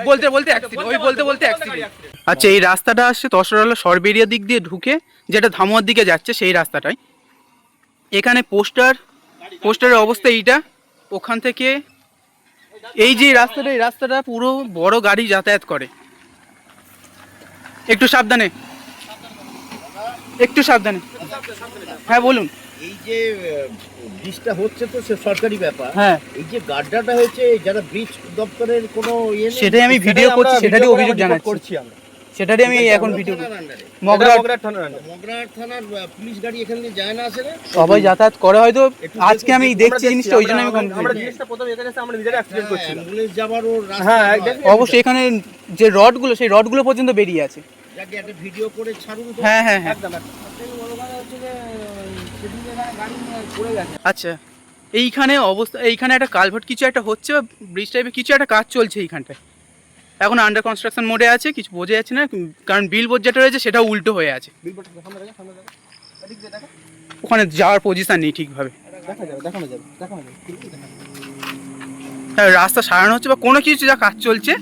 বলতে বলতে অ্যাক্সিডেন্ট। আচ্ছা, এই রাস্তাটা আসছে তসরওয়ালা সরবেরিয়া দিক দিয়ে ঢুকে যেটা ধামুয়ার দিকে যাচ্ছে সেই রাস্তাটাই। এখানে পোস্টারের অবস্থা এইটা। ওখান থেকে এই যে এই রাস্তাটা পুরো বড় গাড়ি যাতায়াত করে। একটু সাবধানে, হ্যাঁ বলুন। এই যে ব্রিজটা হচ্ছে তো সে সরকারি ব্যাপার। হ্যাঁ, এই যে গাড্ডাটা হয়েছে যারা ব্রিজ দপ্তরের কোনো ইয়ে নেই, সেটাই আমি ভিডিও করছি, সেটারই অভিযোগ জানাচ্ছি আমরা, সেটারই আমি এখন ভিডিও মগরাহাট থানার পুলিশ গাড়ি এখান দিয়ে যায় না, আসে না, সবাই যাতায়াত করে। হয়তো আজকে আমি দেখছি জিনিসটা, ওই জন্য আমি অ্যাম্বুলেন্স যাবারও হ্যাঁ অবশ্যই এখানে যে রডগুলো, সেই রডগুলো পর্যন্ত বেরিয়ে আছে। একটা ভিডিও করে ছাড়ুন। হ্যাঁ হ্যাঁ হ্যাঁ। আচ্ছা, এইখানে অবস্থা, এইখানে একটা কালভার্ট কিছু একটা হচ্ছে বা ব্রিজ টাইপের কিছু একটা কাজ চলছে এইখানটায়। এখন আন্ডার কনস্ট্রাকশন মোডে আছে, কিছু বোঝা যাচ্ছে না, কারণ বিল বোর্ড যেটা রয়েছে সেটাও উল্টো হয়ে আছে। ওখানে যাওয়ার পজিশন নেই ঠিকভাবে। হ্যাঁ, রাস্তা সারানো হচ্ছে বা কোনো কিছু যা কাজ চলছে,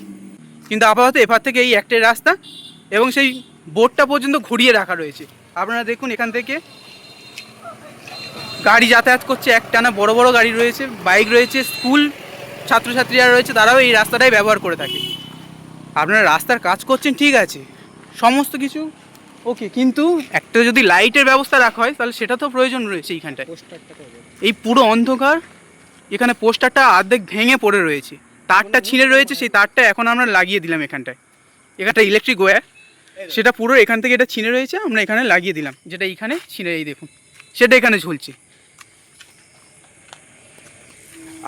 কিন্তু আপাতত এপার থেকে এই একটাই রাস্তা এবং সেই বোর্ডটা পর্যন্ত ঘুরিয়ে রাখা রয়েছে। আপনারা দেখুন, এখান থেকে গাড়ি যাতায়াত করছে একটানা, বড় বড় গাড়ি রয়েছে, বাইক রয়েছে, স্কুল ছাত্রছাত্রীরা রয়েছে, তারাও এই রাস্তাটাই ব্যবহার করে থাকে। আপনারা রাস্তার কাজ করছেন ঠিক আছে, সমস্ত কিছু ওকে, কিন্তু একটা যদি লাইটের ব্যবস্থা রাখা হয় তাহলে সেটা তো প্রয়োজন রয়েছে। এইখানটায় এই পুরো অন্ধকার, এখানে পোস্টারটা অর্ধেক ভেঙে পড়ে রয়েছে, তারটা ছিঁড়ে রয়েছে, সেই তারটা এখন আমরা লাগিয়ে দিলাম এখানটায়। এখানটা ইলেকট্রিক ওয়্যার, সেটা পুরো এখান থেকে এটা ছিঁড়ে রয়েছে, আমরা এখানে লাগিয়ে দিলাম, যেটা এইখানে ছিঁড়ে, এই দেখুন সেটা এখানে ঝুলছে।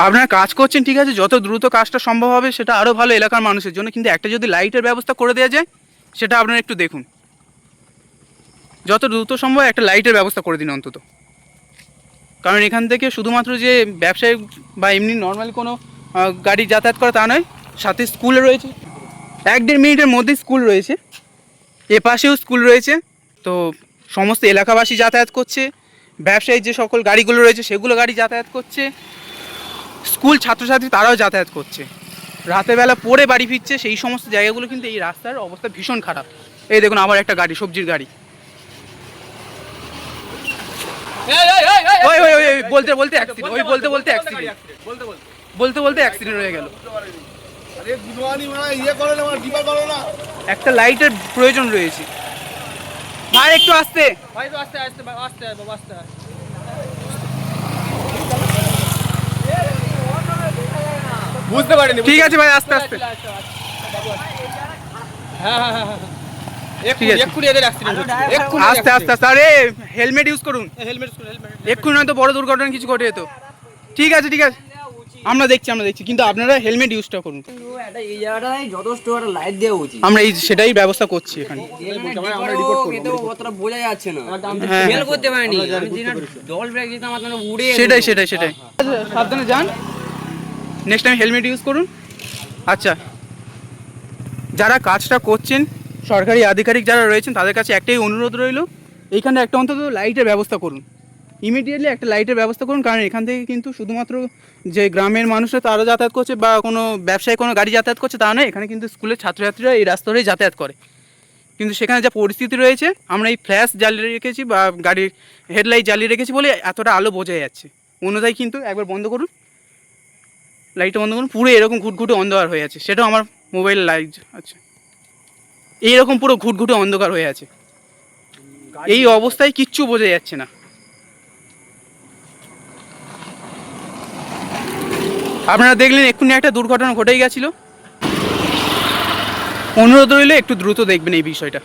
আপনারা কাজ করছেন ঠিক আছে, যত দ্রুত কাজটা সম্ভব হবে সেটা আরও ভালো এলাকার মানুষের জন্য, কিন্তু একটা যদি লাইটের ব্যবস্থা করে দেওয়া যায় সেটা আপনারা একটু দেখুন, যত দ্রুত সম্ভব একটা লাইটের ব্যবস্থা করে দিন অন্তত। কারণ এখান থেকে শুধুমাত্র যে ব্যবসায়ী বা এমনি নর্মাল কোনো গাড়ি যাতায়াত করে তা নয়, সাথে স্কুল রয়েছে, 1-1.5 মিনিটের মধ্যে স্কুল রয়েছে, এপাশেও স্কুল রয়েছে। তো সমস্ত এলাকাবাসী যাতায়াত করছে, ব্যবসায়ী যে সকল গাড়িগুলো রয়েছে সেগুলো গাড়ি যাতায়াত করছে, স্কুল ছাত্রছাত্রী তারাও যাতায়াত করছে, রাতেরবেলা পড়ে বাড়ি ফিরছে, সেই সমস্ত জায়গাগুলো কিন্তু এই রাস্তার অবস্থা ভীষণ খারাপ। এই দেখুন আবার একটা গাড়ি, সবজির গাড়ি। বলতে বলতে অ্যাক্সিডেন্ট হয়ে গেল। একটা লাইটের প্রয়োজন রয়েছে ভাই, একটু আস্তে ভাই, তো আস্তে আস্তে আস্তে আস্তে। বুঝতে পারিনি, ঠিক আছে ভাই, আস্তে আস্তে। হ্যাঁ হ্যাঁ হ্যাঁ, এক্ষুনি এদের অ্যাক্সিডেন্ট হচ্ছে, আস্তে আস্তে আস্তে। আরে হেলমেট ইউজ করুন, এক্ষুনি নয়তো বড় দুর্ঘটনা কিছু ঘটে যেত। ঠিক আছে ঠিক আছে, আমরা দেখছি কিন্তু আপনারা হেলমেট ইউজটা করুন। এই জায়গাটায় যথেষ্ট একটা লাইট দেওয়া উচিত, আমরা এই সেটাই ব্যবস্থা করছি এখানে। আমরা রিপোর্ট করব, অতটা বোঝা যাচ্ছে না, ফেল করতে পারিনি আমি, জল ব্রেক দিতাম আপনারা উড়ে। সেটাই সাবধানে যান, নেক্সট টাইম হেলমেট ইউজ করুন। আচ্ছা, যারা কাজটা করছেন, সরকারি আধিকারিক যারা রয়েছেন, তাদের কাছে একটাই অনুরোধ রইল, এইখানে একটা অন্তত লাইটের ব্যবস্থা করুন, ইমিডিয়েটলি একটা লাইটের ব্যবস্থা করুন। কারণ এখান থেকে কিন্তু শুধুমাত্র যে গ্রামের মানুষরা তারা যাতায়াত করছে বা কোনো ব্যবসায়ী কোনো গাড়ি যাতায়াত করছে তা নয়, এখানে কিন্তু স্কুলের ছাত্রছাত্রীরা এই রাস্তা ধরেই যাতায়াত করে। কিন্তু সেখানে যা পরিস্থিতি রয়েছে, আমরা এই ফ্ল্যাশ জ্বালিয়ে রেখেছি বা গাড়ির হেডলাইট জ্বালিয়ে রেখেছি বলে এতটা আলো বোঝা যাচ্ছে, অন্যথায় কিন্তু একবার বন্ধ করুন, লাইটটা বন্ধ করুন, পুরো এরকম ঘুটঘুটে অন্ধকার হয়ে আছে। সেটাও আমার মোবাইল লাইট, আচ্ছা এইরকম পুরো ঘুটঘুটে অন্ধকার হয়ে আছে, এই অবস্থায় কিচ্ছু বোঝা যাচ্ছে না। আপনারা দেখলেন এক্ষুনি একটা দুর্ঘটনা ঘটেই গেছিলো, অনুরোধ রইলে একটু দ্রুত দেখবেন এই বিষয়টা।